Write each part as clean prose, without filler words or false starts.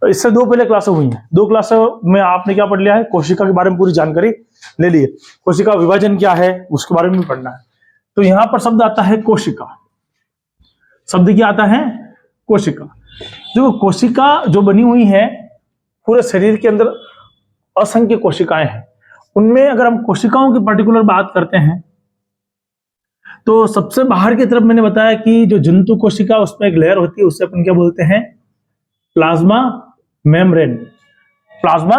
इससे दो पहले क्लासें हुई हैं, दो क्लासों में आपने क्या पढ़ लिया है, कोशिका के बारे में पूरी जानकारी ले ली है। कोशिका विभाजन क्या है उसके बारे में भी पढ़ना है। तो यहां पर शब्द आता है कोशिका। शब्द क्या आता है, कोशिका। जो कोशिका जो बनी हुई है पूरे शरीर के अंदर असंख्य कोशिकाएं हैं। उनमें अगर हम कोशिकाओं की पर्टिकुलर बात करते हैं तो सबसे बाहर की तरफ मैंने बताया कि जो जंतु कोशिका उसमें एक लेयर होती है, उससे अपन क्या बोलते हैं, प्लाज्मा मेम्ब्रेन। प्लाज्मा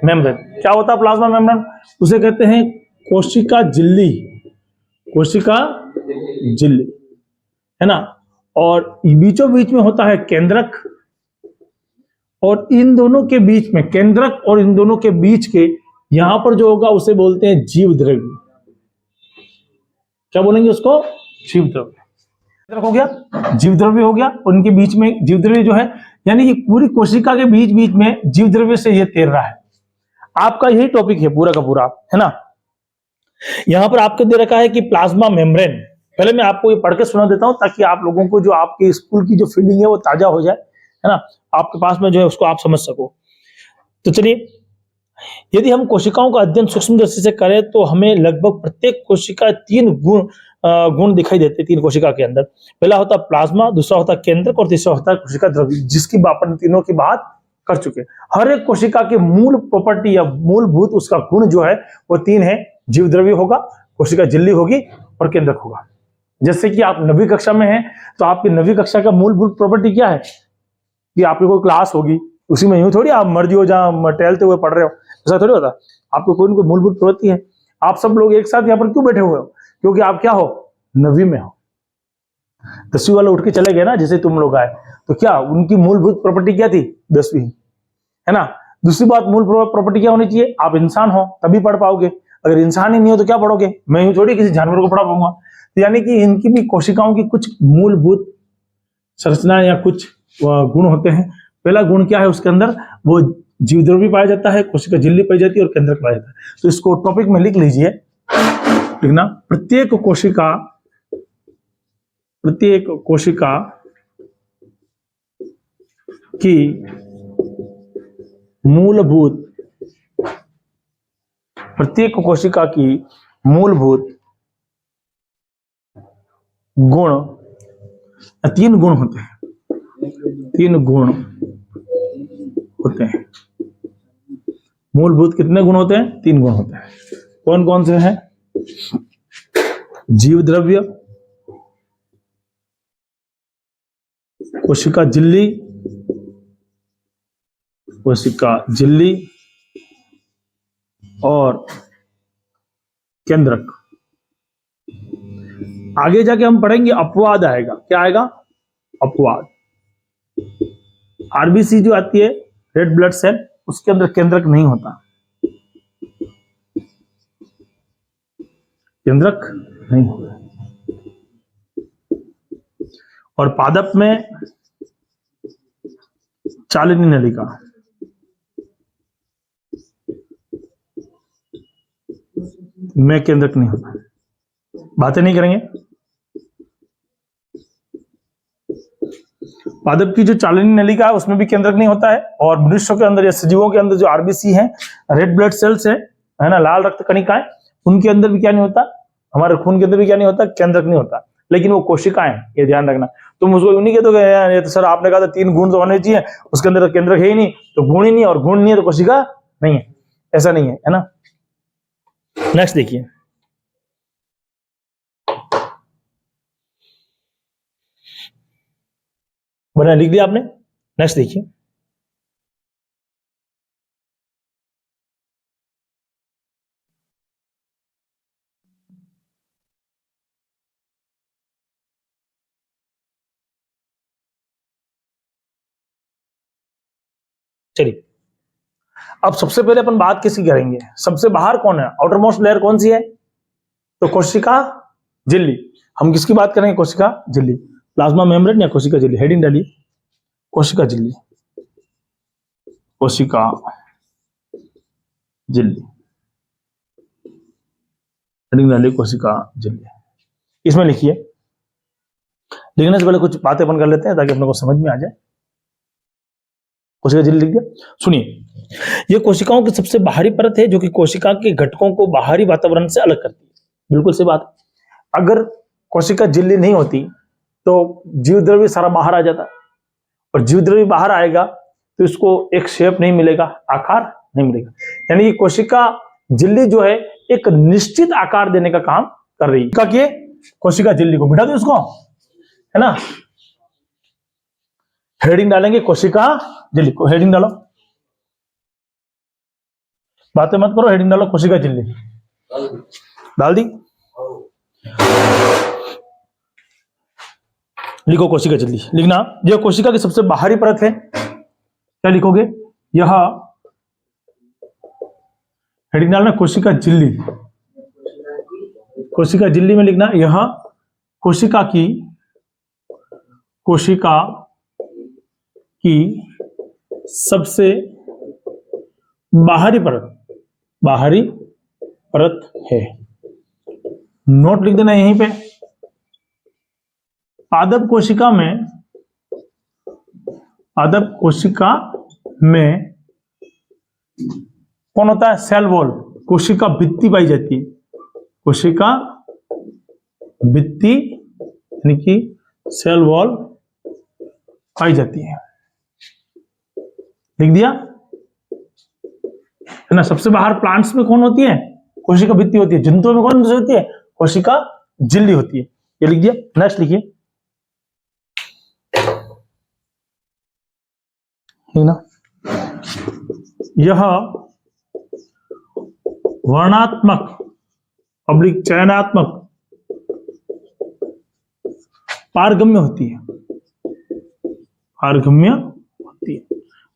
मेम्ब्रेन क्या होता है, प्लाज्मा मेम्ब्रेन उसे कहते हैं कोशिका झिल्ली। कोशिका झिल्ली है ना। और बीचों बीच में होता है केंद्रक, और इन दोनों के बीच में, केंद्रक और इन दोनों के बीच के यहां पर जो होगा उसे बोलते हैं जीव द्रव्य। क्या बोलेंगे उसको, जीव द्रव्य। हो गया, जीव द्रव्य हो गया। उनके बीच में जीव द्रव्य जो है, यानी कि पूरी कोशिका के बीच बीच में जीव द्रव्य से ये तैर रहा है। आपका यही टॉपिक है पूरा का पूरा, है ना। यहां पर आपको दे रखा है कि प्लाज्मा मेम्ब्रेन। पहले मैं आपको ये पढ़ के सुना देता हूं ताकि आप लोगों को जो आपके स्कूल की जो फीलिंग है वो ताजा हो जाए, है ना, आपके पास में जो है उसको आप समझ सको। तो चलिए, यदि हम कोशिकाओं का अध्ययन सूक्ष्म दृष्टि से करें तो हमें लगभग प्रत्येक कोशिका तीन गुण दिखाई देते हैं तीन कोशिका के अंदर। पहला होता है प्लाज्मा, दूसरा होता है केंद्रक और तीसरा होता है कोशिका द्रव्य, जिसकी अपन तीनों की बात कर चुके हैं। हर एक कोशिका के मूल प्रॉपर्टी या मूलभूत उसका गुण जो है वो तीन है, जीव द्रव्य होगा, कोशिका झिल्ली होगी और केंद्रक होगा। जैसे कि आप 9वीं कक्षा में हैं तो आपकी 9वीं कक्षा का मूलभूत प्रॉपर्टी क्या है कि आपकी कोई क्लास होगी, उसी में यूं थोड़ी आप मर्जी हो जहां टहलते हुए पढ़ रहे हो, ऐसा थोड़ी होता। आपको कोई ना कोई मूलभूत प्रवृत्ति है। आप सब लोग एक साथ यहाँ पर क्यों बैठे हुए हो, क्योंकि आप क्या हो, 9वीं में हो। 10वीं वाले उठ के चले गए ना, जैसे तुम लोग आए, तो क्या उनकी मूलभूत प्रॉपर्टी क्या थी, 10वीं, है ना। दूसरी बात, मूल प्रॉपर्टी क्या होनी चाहिए, आप इंसान हो तभी पढ़ पाओगे। अगर इंसान ही नहीं हो तो क्या पढ़ोगे, मैं यूं थोड़ी किसी जानवर को पढ़ा पाऊंगा। तो यानी कि इनकी भी कोशिकाओं की कुछ मूलभूत संरचना या कुछ गुण होते हैं। पहला गुण क्या है उसके अंदर, वो जीव द्रव्य पाया जाता है, कोशिका झिल्ली पाई जाती है और केंद्रक पाया जाता है। तो इसको टॉपिक में लिख लीजिए, लिखना, प्रत्येक कोशिका की मूलभूत, प्रत्येक कोशिका की मूलभूत गुण, तीन गुण होते हैं, तीन गुण होते हैं। मूलभूत कितने गुण होते हैं, तीन गुण होते हैं। कौन कौन से हैं, जीव द्रव्य, कोशिका झिल्ली, कोशिका झिल्ली और केंद्रक। आगे जाके हम पढ़ेंगे अपवाद आएगा, क्या आएगा, अपवाद। आरबीसी जो आती है, रेड ब्लड सेल, उसके अंदर केंद्रक नहीं होता, केंद्रक नहीं होता। और पादप में चालिनी नलिका, में केंद्रक नहीं होता। बातें नहीं करेंगे। पादप की जो चालिनी नलिका है उसमें भी केंद्रक नहीं होता है। और मनुष्यों के अंदर या सजीवों के अंदर जो आरबीसी है, रेड ब्लड सेल्स है ना, लाल रक्त कणिकाएं, उनके अंदर भी क्या नहीं होता, हमारे खून के अंदर भी क्या नहीं होता, केंद्रक नहीं होता। लेकिन वो कोशिकाएं, ये ध्यान रखना। तुम उसको यूं नहीं कहते ये तो सर आपने कहा था तीन गुण तो होने चाहिए, उसके अंदर केंद्रक है ही नहीं, तो गुण ही नहीं, और गुण नहीं है तो कोशिका नहीं है, ऐसा नहीं है ना। नेक्स्ट देखिए, बना लिख दिया आपने। नेक्स्ट देखिए, चलिए अब सबसे पहले अपन बात किसकी करेंगे, सबसे बाहर कौन है, आउटर मोस्ट लेयर कौन सी है, तो कोशिका झिल्ली। हम किसकी बात करेंगे, कोशिका झिल्ली। प्लाज्मा मेम्ब्रेन या कोशिका झिल्ली, हेडिंग डालिए, कोशिका झिल्ली, कोशिका झिल्ली, हेडिंग डालिए, कोशिका झिल्ली। इसमें लिखिए, लिखने से पहले कुछ बातें अपन कर लेते हैं ताकि अपने को समझ में आ जाए। कोशिका झिल्ली लिख दिया। सुनिए, ये कोशिकाओं की सबसे बाहरी परत है जो कि कोशिका के घटकों को बाहरी वातावरण से अलग करती है। बिल्कुल सही बात। अगर कोशिका झिल्ली नहीं होती तो जीव द्रव्य सारा बाहर आ जाता, और जीव द्रव्य बाहर आएगा तो इसको एक शेप नहीं मिलेगा, आकार नहीं मिलेगा। यानी कि कोशिका झिल्ली जो है एक निश्चित आकार देने का काम कर रही है। क्या कोशिका झिल्ली को मिटा दो इसको, है ना, हेडिंग डालेंगे कोशिका झिल्ली को, हेडिंग डालो, बातें मत करो, हेडिंग डालो कोशिका झिल्ली, डाल दी, लिखो कोशिका झिल्ली। लिखना, यह कोशिका की सबसे बाहरी परत है। क्या लिखोगे, यह, हेडिंग डालना कोशिका झिल्ली, कोशिका झिल्ली में लिखना यह कोशिका की सबसे बाहरी परत है। नोट लिख देना यहीं पे। पादप कोशिका में कौन होता है, सेल वॉल, कोशिका भित्ति पाई जाती है। कोशिका भित्ति यानी कि सेल वॉल पाई जाती है। लिख दिया, है ना। सबसे बाहर प्लांट्स में कौन होती है, कोशिका भित्ति होती है। जंतुओं में कौन सी होती है, कोशिका झिल्ली होती है। ये लिख दिया। नेक्स्ट लिखिए, ना, यह वर्णात्मक पब्लिक चयनात्मक पारगम्य होती है। पारगम्य होती है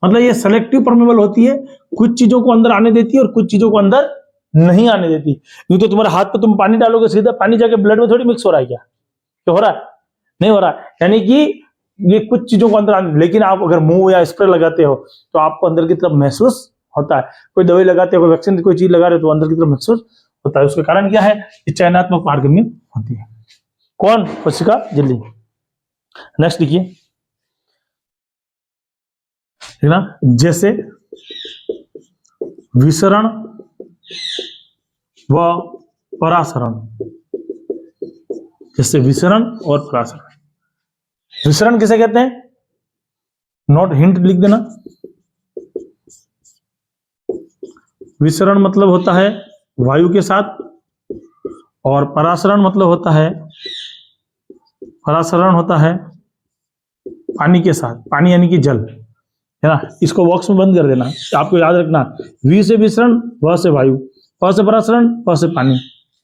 मतलब ये सेलेक्टिव परमेबल होती है, कुछ चीजों को अंदर आने देती है और कुछ चीजों को अंदर नहीं आने देती। यूं तो तुम्हारे हाथ पे तुम पानी डालोगे, सीधा पानी जाके ब्लड में थोड़ी मिक्स हो रहा है, क्या तो हो रहा है, नहीं हो रहा है। यानी कि ये कुछ चीजों को अंदर आने, लेकिन आप अगर मुंह या स्प्रे लगाते हो तो आपको अंदर की तरफ महसूस होता है। कोई दवाई लगाते हो, कोई वैक्सीन, कोई चीज लगा रहे हो तो अंदर की तरफ महसूस होता है। उसका कारण क्या है, ये चयनात्मक पारगम्य होती है। कौन, कोशिका झिल्ली। नेक्स्ट लिखिए, है ना, जैसे विसरण व परासरण, जैसे विसरण और परासरण। विसरण किसे कहते हैं, नोट हिंट लिख देना। विसरण मतलब होता है वायु के साथ, और परासरण मतलब होता है, परासरण होता है पानी के साथ। पानी यानी कि जल, है ना। इसको बॉक्स में बंद कर देना। आपको याद रखना, वी से विसरण, व से वायु, प से परासरण, प से पानी,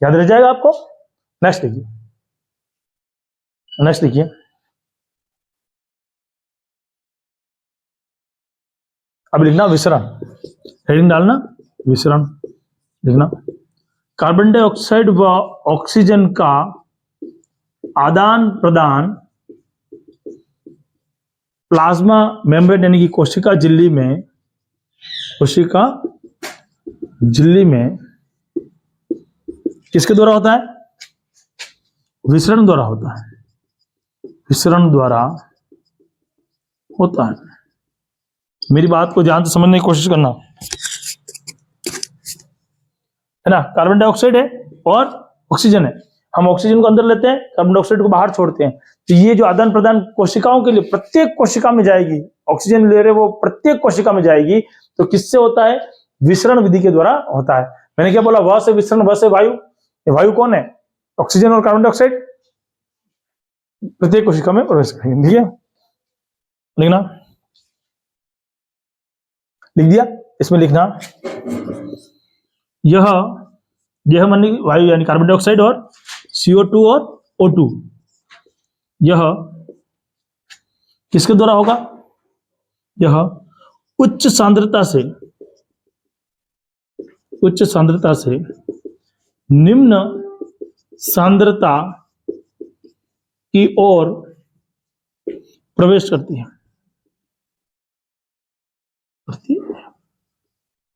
याद रह जाएगा आपको। नेक्स्ट लिखिए, नेक्स्ट लिखिए, अब लिखना विसरण, हेडिंग डालना विसरण लिखना। कार्बन डाइऑक्साइड व ऑक्सीजन का आदान प्रदान प्लाज्मा मेम्ब्रेन यानी कि कोशिका झिल्ली में किसके द्वारा होता है, विसरण द्वारा होता है। विसरण द्वारा होता है। मेरी बात को ध्यान से समझने की कोशिश करना, है ना। कार्बन डाइऑक्साइड है और ऑक्सीजन है। हम ऑक्सीजन को अंदर लेते हैं, कार्बन डाइऑक्साइड को बाहर छोड़ते हैं। तो ये जो आदान प्रदान कोशिकाओं के लिए प्रत्येक कोशिका में जाएगी, ऑक्सीजन ले रहे वो प्रत्येक कोशिका में जाएगी, तो किससे होता है, विसरण विधि के द्वारा होता है। मैंने क्या बोला, व से विसरण, व से वायु। वायु कौन है, ऑक्सीजन और कार्बन डाइऑक्साइड प्रत्येक कोशिका में प्रवेश करेंगे। ठीक है, लिखना, लिख दिया। इसमें लिखना यह मानी वायु यानी कार्बन डाइऑक्साइड और CO2 और O2, यह किसके द्वारा होगा, यह उच्च सांद्रता से निम्न सांद्रता की ओर प्रवेश करती है।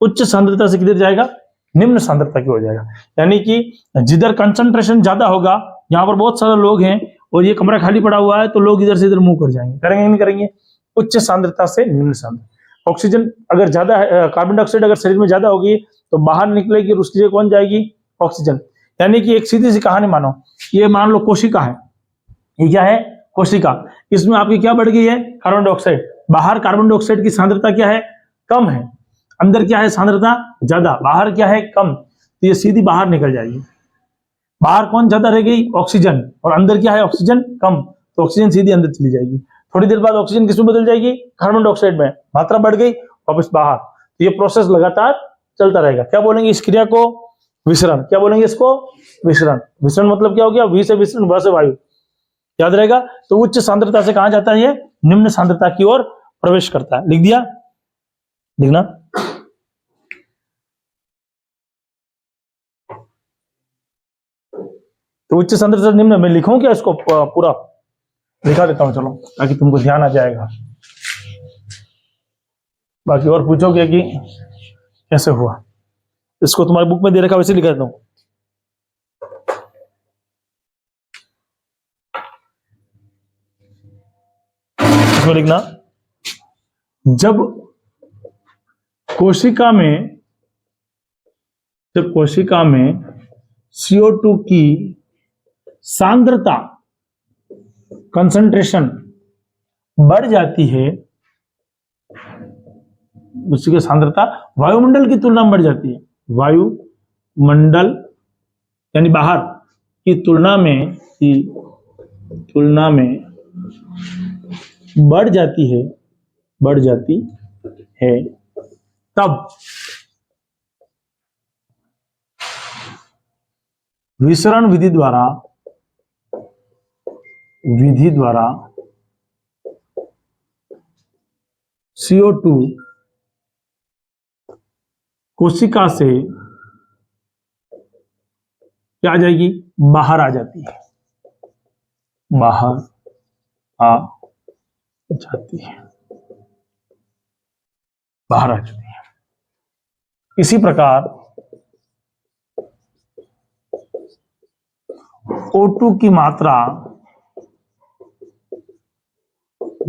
उच्च सांद्रता से किधर जाएगा, निम्न सांद्रता की ओर जाएगा। यानी कि जिधर कंसंट्रेशन ज्यादा होगा, यहां पर बहुत सारे लोग हैं और ये कमरा खाली पड़ा हुआ है, तो लोग इधर से इधर मूव कर जाएंगे, करेंगे नहीं करेंगे, उच्च सांद्रता से निम्न सांद्रता। ऑक्सीजन अगर ज्यादा है, कार्बन डाइऑक्साइड अगर शरीर में ज्यादा होगी तो बाहर निकलेगी और उसकी जगह कौन जाएगी? ऑक्सीजन। यानी कि एक सीधी सी कहानी मानो, ये मान लो कोशिका है, ये क्या है? कोशिका। इसमें आपकी क्या बढ़ गई है? Carbon dioxide. बाहर कार्बन डाइऑक्साइड की सांद्रता क्या है? कम है। अंदर क्या है? सांद्रता ज्यादा। बाहर क्या है? कम। तो ये सीधी बाहर निकल जाएगी। बाहर कौन ज्यादा रह गई? ऑक्सीजन। और अंदर क्या है? ऑक्सीजन कम। तो ऑक्सीजन सीधी अंदर चली जाएगी। थोड़ी देर बाद ऑक्सीजन किसमें बदल जाएगी? कार्बन डाइऑक्साइड में। मात्रा बढ़ गई, वापस बाहर। तो ये प्रोसेस लगातार चलता रहेगा। क्या बोलेंगे इस क्रिया को? विसरण। क्या बोलेंगे इसको? विसरण। विसरण मतलब क्या हो गया? वी से विसरण, व से वायु। याद रहेगा। तो उच्च सांद्रता से कहां जाता है? ये निम्न सांद्रता की ओर प्रवेश करता है। लिख दिया? लिखना। तो उच्च सांद्रता से निम्न में लिखूं क्या इसको पूरा? लिखा देता हूं चलो, ताकि तुमको ध्यान आ जाएगा। बाकी और पूछोगे कि कैसे हुआ, इसको तुम्हारी बुक में दे रखा वैसे लिखा देता हूं। इसमें लिखना, जब कोशिका में CO2 की सांद्रता, कंसंट्रेशन बढ़ जाती है, उसकी सांद्रता वायुमंडल की तुलना में बढ़ जाती है, वायुमंडल यानी बाहर की तुलना में बढ़ जाती है, तब विसरण विधि द्वारा CO2 कोशिका से क्या आ जाएगी? बाहर आ जाती है। बाहर आ जाती है, बाहर आ जाती है। इसी प्रकार O2 की मात्रा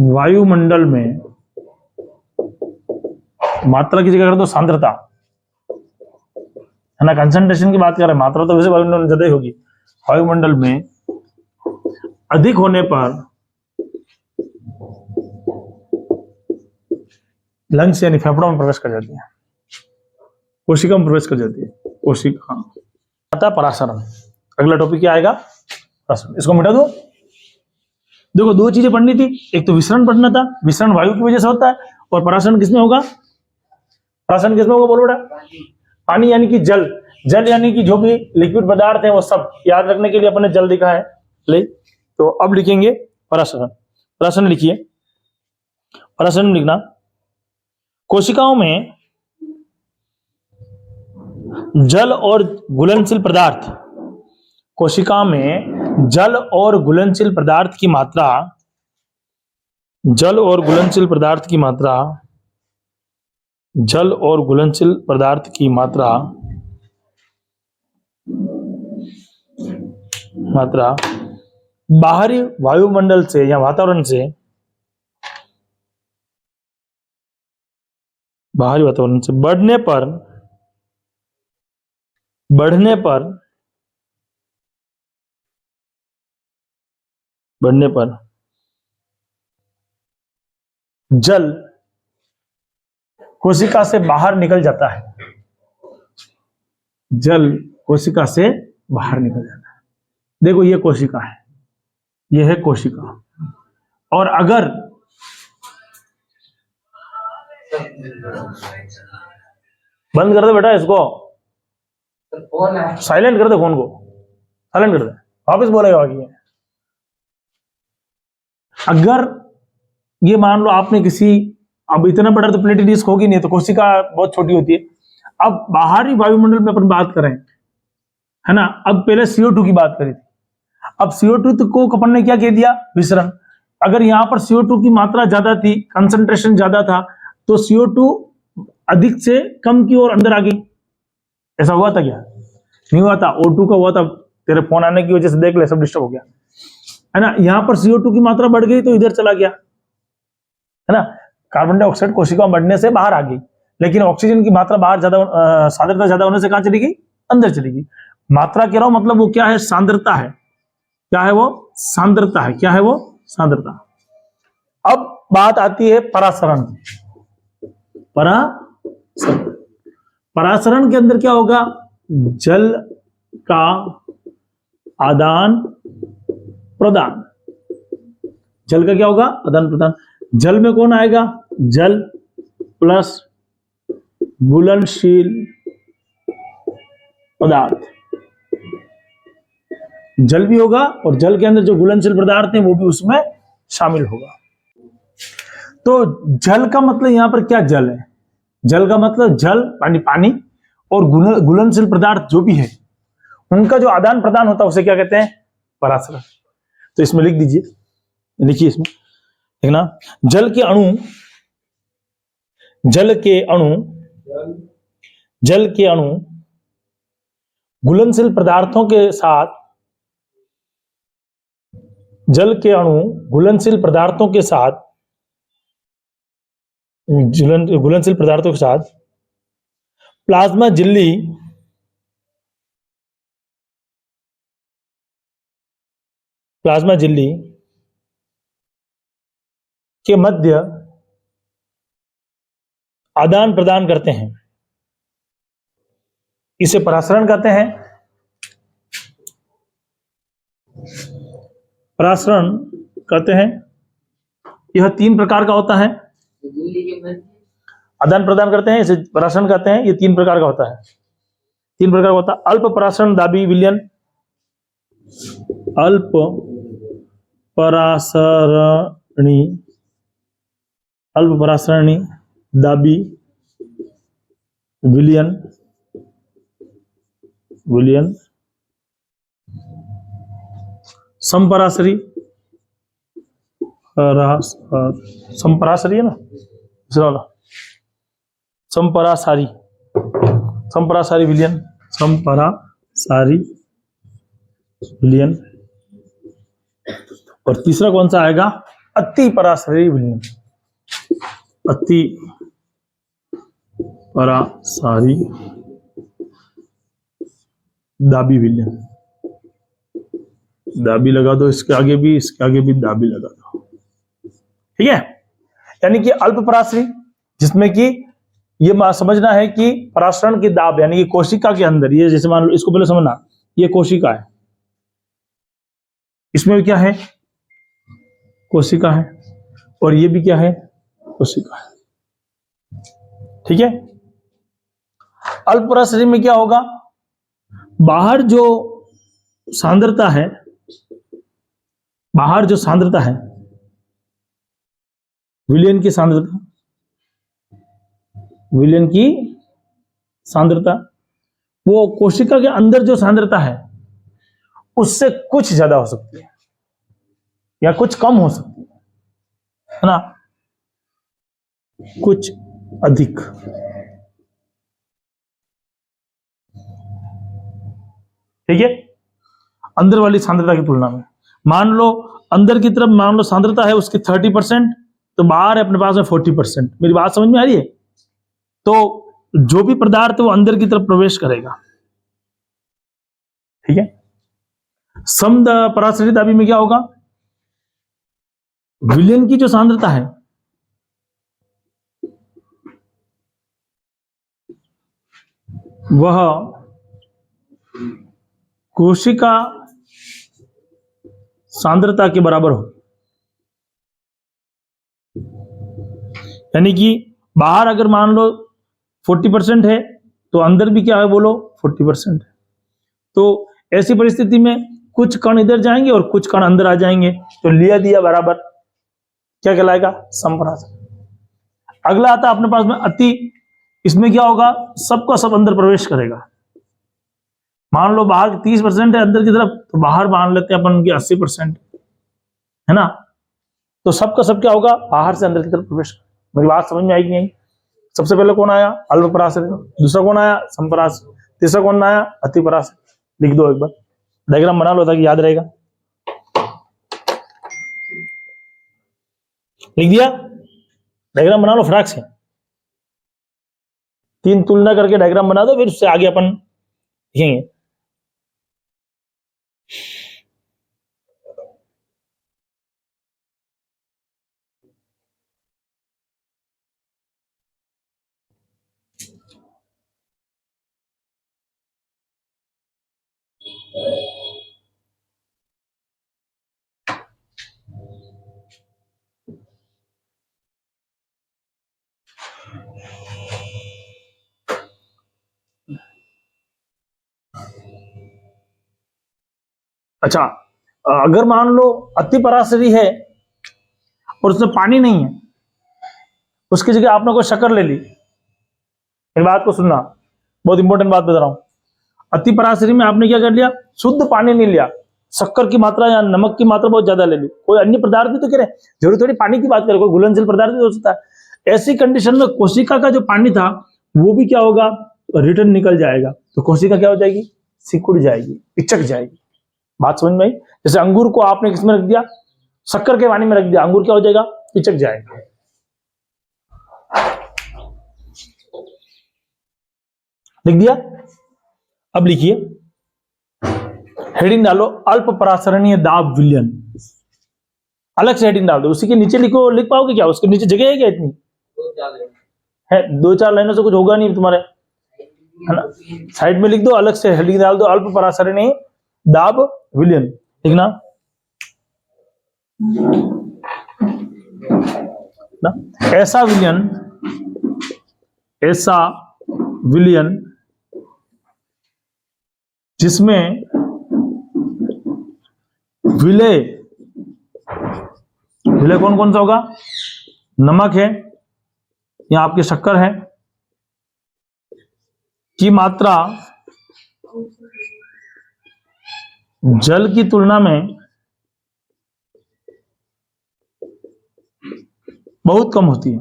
वायुमंडल में, मात्रा की जगह कर दो सांद्रता, है ना, कंसंट्रेशन की बात कर रहे हैं, मात्रा तो वैसे वायुमंडल में ज्यादा ही होगी। वायुमंडल में अधिक होने पर लंग्स यानी फेफड़ों में प्रवेश कर जाती है, कोशिका में प्रवेश कर जाती है। कोशिका आता परासरण। अगला टॉपिक क्या आएगा? परासरण। इसको मिटा दो। देखो दो चीजें पढ़नी थी, एक तो विसरण पढ़ना था, विसरण वायु की वजह से होता है, और परासरण किसमें होगा? परासरण किसमें होगा? बोलो बेटा। पानी यानी कि जल, जल यानी कि जो भी लिक्विड पदार्थ है वो सब। याद रखने के लिए अपने जल लिखा है, ले। तो अब लिखेंगे परासरण। परासरण लिखिए। परासरण लिखना, कोशिकाओं में जल और घुलनशील पदार्थ, कोशिका में जल और घुलनशील पदार्थ की मात्रा, जल और घुलनशील पदार्थ की मात्रा, जल और घुलनशील पदार्थ की मात्रा बाहरी वायुमंडल से या वातावरण से, बाहरी वातावरण से बढ़ने पर जल कोशिका से बाहर निकल जाता है, जल कोशिका से बाहर निकल जाता है। देखो ये कोशिका है, ये है कोशिका, और अगर बंद कर दे बेटा इसको, साइलेंट कर दे फोन को, साइलेंट कर दे, वापस बोलेगा बाकी। अगर ये मान लो आपने किसी, अब इतना बड़ा तो प्लेटलेट डिस्क होगी नहीं, तो कोशिका बहुत छोटी होती है। अब बाहरी वायुमंडल में अपन बात करें, है ना, अब पहले CO2 की बात करी थी, अब CO2 को अपन ने क्या कह दिया? विसरण। अगर यहां पर CO2 की मात्रा ज्यादा थी, कंसंट्रेशन ज्यादा था, तो CO2 अधिक से कम की ओर अंदर आ गई। ऐसा हुआ था क्या? नहीं हुआ था। O2 का हुआ था, तेरे फोन आने की वजह से देख ले सब डिस्टर्ब हो गया, है ना। यहां पर CO2 की मात्रा बढ़ गई तो इधर चला गया, है ना। कार्बन डाइऑक्साइड कोशिका में बढ़ने से बाहर आ गई, लेकिन ऑक्सीजन की मात्रा बाहर ज्यादा, सांद्रता ज्यादा होने से कहां चली गई? अंदर चली गई। मात्रा कह रहा हूं मतलब वो क्या है? सांद्रता है। क्या है वो? सांद्रता है। क्या है वो? सांद्रता। अब बात आती है परासरण की। परासरण के अंदर क्या होगा? जल का आदान प्रदान। जल का क्या होगा? आदान प्रदान। जल में कौन आएगा? जल प्लस घुलनशील पदार्थ। जल भी होगा और जल के अंदर जो घुलनशील पदार्थ हैं वो भी उसमें शामिल होगा। तो जल का मतलब यहां पर क्या? जल है। जल का मतलब जल पानी, पानी और घुलनशील पदार्थ जो भी है उनका जो आदान प्रदान होता है उसे क्या कहते हैं? परासरण। तो इसमें लिख दीजिए, लिखिए इसमें, देखना, जल के अणु घुलनशील पदार्थों के साथ, जल के अणु घुलनशील पदार्थों के साथ प्लाज्मा झिल्ली के मध्य आदान प्रदान करते हैं। इसे परासरण कहते हैं। परासरण कहते हैं। यह 3 प्रकार का होता है। आदान प्रदान करते हैं, इसे परासरण कहते हैं। ये 3 प्रकार का होता है। 3 प्रकार का होता है। अल्प परासरण दाबी विलयन, अल्प परासरणी दाबी विलयन, संपरासरी है ना, दूसरा वाला संपरासारी विलयन, और तीसरा कौन सा आएगा? अति परासारी विलयन, अति परासारी दाबी विलयन। दाबी लगा दो, इसके आगे भी दाबी लगा दो। ठीक है, यानी कि अल्प परासरी, जिसमें कि ये समझना है कि परासरण की दाब यानी कि कोशिका के अंदर, ये जैसे मान लो, इसको पहले समझना, ये कोशिका है, इसमें भी क्या है? कोशिका है, और ये भी क्या है? कोशिका है। ठीक है। अल्प परासरी में क्या होगा? बाहर जो सांद्रता है, विलयन की सांद्रता, वो कोशिका के अंदर जो सांद्रता है उससे कुछ ज्यादा हो सकती है या कुछ कम हो सकती है ना, कुछ अधिक। ठीक है, अंदर वाली सांद्रता की तुलना में। मान लो अंदर की तरफ, मान लो सांद्रता है उसकी 30%, तो बाहर है अपने पास में 40%। मेरी बात समझ में आ रही है? तो जो भी पदार्थ वो अंदर की तरफ प्रवेश करेगा। ठीक है। सम परासरी दाबी में क्या होगा? विलयन की जो सांद्रता है वह कोशिका सांद्रता के बराबर हो, यानी कि बाहर अगर मान लो 40% है तो अंदर भी क्या है बोलो? 40% है। तो ऐसी परिस्थिति में कुछ कण इधर जाएंगे और कुछ कण अंदर आ जाएंगे, तो लिया दिया बराबर क्या कहलाएगा? समपरासर। अगला आता है अपने पास में अति। इसमें क्या होगा? सबका सब अंदर प्रवेश करेगा। मान लो बाहर 30% है अंदर की तरफ, तो बाहर मान लेते हैं अपन की 80% है ना, तो सबका सब क्या होगा? बाहर से अंदर की तरफ प्रवेश। मेरी बात समझ में आएगी नहीं? सबसे पहले कौन आया? अल्प परासरी। दूसरा कौन आया? संपरासरी। तीसरा कौन आया? अति परासरी। लिख दो एक बार, डायग्राम बना लो ताकि याद रहेगा। लिख दिया? डायग्राम बना लो फटाक से, 3 तुलना करके डायग्राम बना दो, फिर उससे आगे अपन लिखेंगे। अच्छा, अगर मान लो अति पराशरी है और उसमें पानी नहीं है, उसकी जगह आपने कोई शक्कर ले ली। एक बात को सुनना, बहुत इंपॉर्टेंट बात बता रहा हूं। अति पराशरी में आपने क्या कर लिया, शुद्ध पानी नहीं लिया, शक्कर की मात्रा या नमक की मात्रा बहुत ज्यादा ले ली, कोई अन्य पदार्थ भी तो कह रहे, जरूरी थोड़ी पानी की बात करें, कोई घुलनशील पदार्थ भी हो सकता है। ऐसी कंडीशन में कोशिका का जो पानी था वो भी क्या होगा, रिटर्न निकल जाएगा। तो कोशिका क्या हो जाएगी, सिकुड़ जाएगी, पिचक जाएगी। बात समझ में आई? जैसे अंगूर को आपने किसमें रख दिया, शक्कर के पानी में रख दिया, अंगूर क्या हो जाएगा, पिचक जाएगा। लिख दिया? अब लिखिए, हेडिंग डालो, अल्प परासरणीय दाब विलयन। अलग से हेडिंग डाल दो, उसी के नीचे लिखो, लिख पाओगे क्या, उसके नीचे जगह है क्या इतनी? है 2-4 लाइनों से कुछ होगा नहीं तुम्हारे, है ना? साइड में लिख दो, अलग से हेडिंग डाल दो, अल्प परासरणीय दाब विलयन। लिखना ना, ऐसा विलयन जिसमें विलय कौन कौन सा होगा, नमक है या आपकी शक्कर है की मात्रा जल की तुलना में बहुत कम होती है।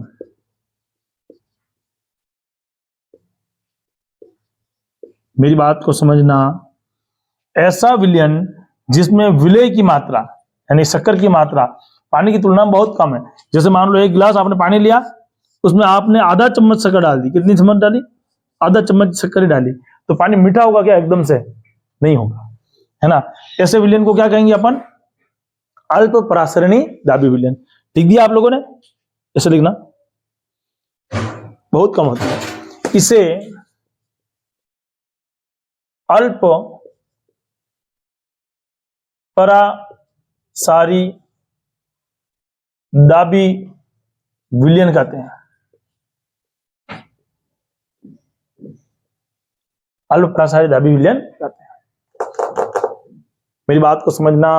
मेरी बात को समझना, ऐसा विलयन जिसमें विलय की मात्रा यानी शक्कर की मात्रा पानी की तुलना में बहुत कम है। जैसे मान लो 1 गिलास आपने पानी लिया, उसमें आपने आधा चम्मच शक्कर डाल दी। कितनी चम्मच डाली, आधा चम्मच शक्कर ही डाली, तो पानी मीठा होगा क्या, एकदम से नहीं होगा, है ना? ऐसे विलयन को क्या कहेंगे अपन, अल्प परासरणीय दाबी विलयन। लिख दिया आप लोगों ने, ऐसे लिखना, बहुत कम होता है। इसे अल्प परासारी दाबी विलयन कहते हैं। अल्प परासारी दाबी विलयन कहते हैं। मेरी बात को समझना,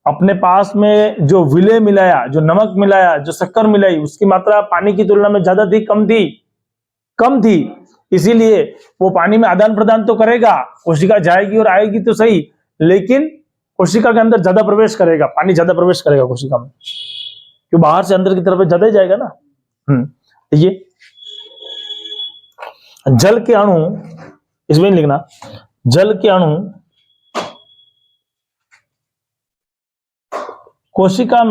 अपने पास में जो विलय मिलाया, जो नमक मिलाया, जो शक्कर मिलाई, उसकी मात्रा पानी की तुलना में ज्यादा थी, कम थी, इसीलिए वो पानी में आदान प्रदान तो करेगा, कोशिका जाएगी और आएगी तो सही, लेकिन कोशिका के अंदर ज्यादा प्रवेश करेगा, पानी ज्यादा प्रवेश करेगा कोशिका में, क्यों बाहर से अंदर की तरफ ज्यादा ही जाएगा ना। ये जल के अणु, इसमें लिखना, जल के अणु कोशिका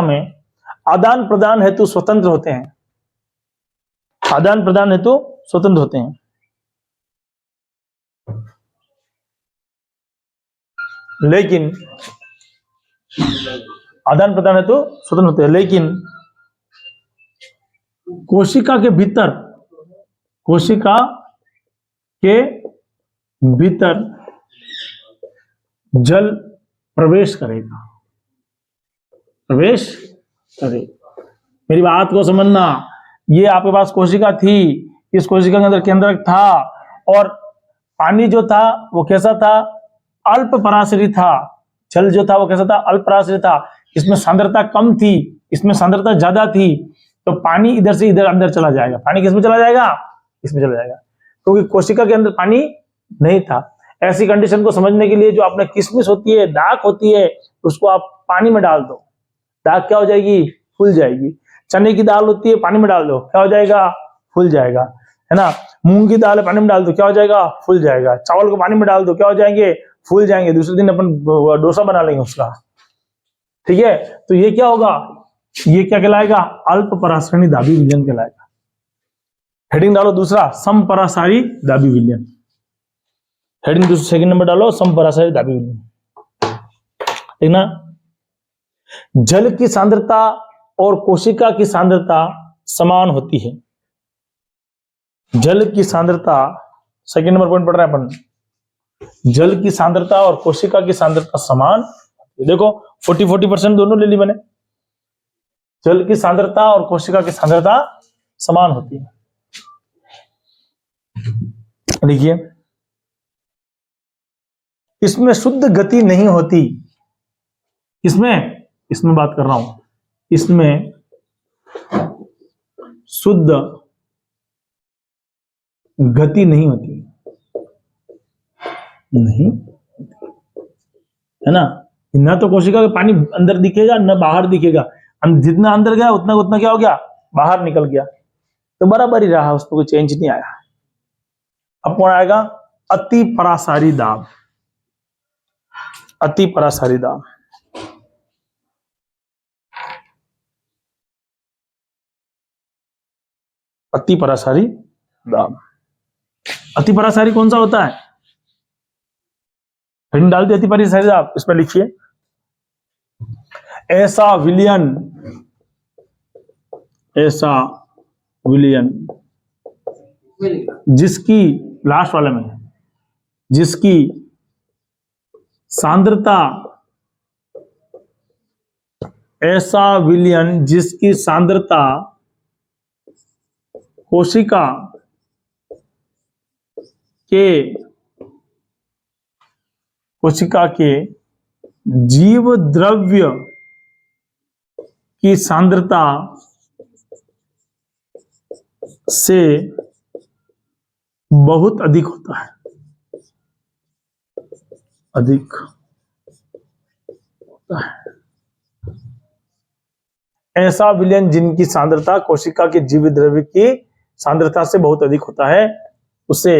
में आदान प्रदान हेतु स्वतंत्र होते हैं, आदान प्रदान हेतु स्वतंत्र होते हैं, लेकिन आदान प्रदान हेतु स्वतंत्र होते हैं, लेकिन कोशिका के भीतर जल प्रवेश करेगा। मेरी बात को समझना, ये आपके पास कोशिका थी, इस कोशिका के अंदर केंद्रक था, और पानी जो था वो कैसा था, अल्प पराशरी था। जल जो था वो कैसा था, अल्प पराशरी था। इसमें सांद्रता कम थी, इसमें सांद्रता ज्यादा थी, तो पानी इधर से इधर अंदर चला जाएगा। पानी किसमें चला जाएगा, इसमें चला जाएगा, क्योंकि कोशिका के अंदर पानी नहीं था। ऐसी कंडीशन को समझने के लिए जो आपने किशमिश होती है, दाख होती है, उसको आप पानी में डाल दो, दाख क्या हो जाएगी, फूल जाएगी। चने की दाल होती है, पानी में डाल दो, क्या हो जाएगा, फूल जाएगा, है ना? मूंग की दाल है, पानी में डाल दो, क्या हो जाएगा, फूल जाएगा। चावल को पानी में डाल दो, क्या हो जाएंगे, फूल जाएंगे। दूसरे दिन अपन डोसा बना लेंगे उसका। ठीक है, तो ये क्या होगा, ये क्या कहलाएगा, अल्प परासरणी दाबी विलयन कहलाएगा। हेडिंग डालो दूसरा, समपरासारी दाबी विलयन। हेडिंग दूसरा सेकंड नंबर डालो, समपरासारी दाबी विलयन। ठीक ना। जल की सांद्रता और कोशिका की सांद्रता समान होती है। जल की सांद्रता, सेकंड नंबर पॉइंट पढ़ रहे हैं अपन, जल की सांद्रता और कोशिका की सांद्रता समान। देखो 40% दोनों ले ली मैंने। जल की सांद्रता और कोशिका की सांद्रता समान होती है। देखिए, इसमें शुद्ध गति नहीं होती। इसमें बात कर रहा हूं, इसमें शुद्ध गति नहीं होती, नहीं है ना। ना तो कोशिका का पानी अंदर दिखेगा ना बाहर दिखेगा, जितना अंदर गया उतना उतना क्या हो गया, बाहर निकल गया, तो बराबर ही रहा, उसमें कोई चेंज नहीं आया। अब कौन आएगा, अति परासारी दाब। अति परासारी दाब, अति परासारी दाब। अति परासारी कौन सा होता है, हेडिंग डाल दी अति परासारी दाब। इसमें लिखिए, ऐसा विलयन जिसकी, लास्ट वाले में, जिसकी सांद्रता, ऐसा विलयन जिसकी सांद्रता कोशिका के जीव द्रव्य की सांद्रता से बहुत अधिक होता है, अधिक होता है। ऐसा विलयन जिनकी सांद्रता कोशिका के जीव द्रव्य की सांद्रता से बहुत अधिक होता है, उसे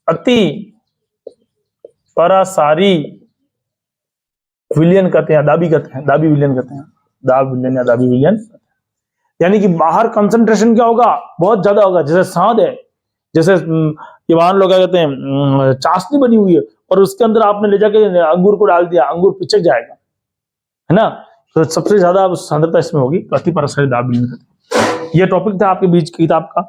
अति परासारी विलयन कहते हैं, दाबी कहते हैं, दाबी विलयन कहते हैं, दाब विलयन या दाबी विलयन। यानी कि बाहर कंसंट्रेशन क्या होगा, बहुत ज्यादा होगा। जैसे सांद है, जैसे ये वहां लोग क्या कहते हैं, चाशनी बनी हुई है और उसके अंदर आपने ले जाके अंगूर को डाल दिया, अंगूर पिचक जाएगा, है ना। तो सबसे ज्यादा सांद्रता इसमें होगी, तो अति परासारी दाब विलयन कहते हैं। ये टॉपिक था आपके बीच की किताब का।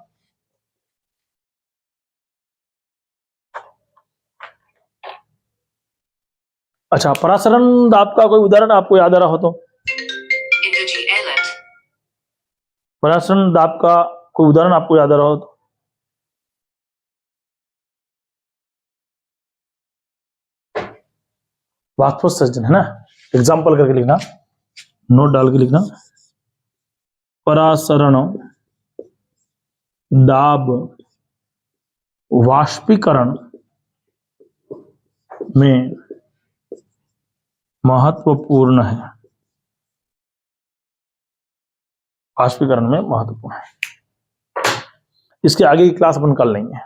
अच्छा, परासरण दाब का कोई उदाहरण आपको याद आ रहा हो तो, परासरण दाब का कोई उदाहरण आपको याद आ रहा हो तो, वाष्पोत्सर्जन है ना, एग्जाम्पल करके लिखना, नोट डाल के लिखना, परासरण दाब वाष्पीकरण में महत्वपूर्ण है, वाष्पीकरण में महत्वपूर्ण है। इसके आगे की क्लास अपन कर लेंगे।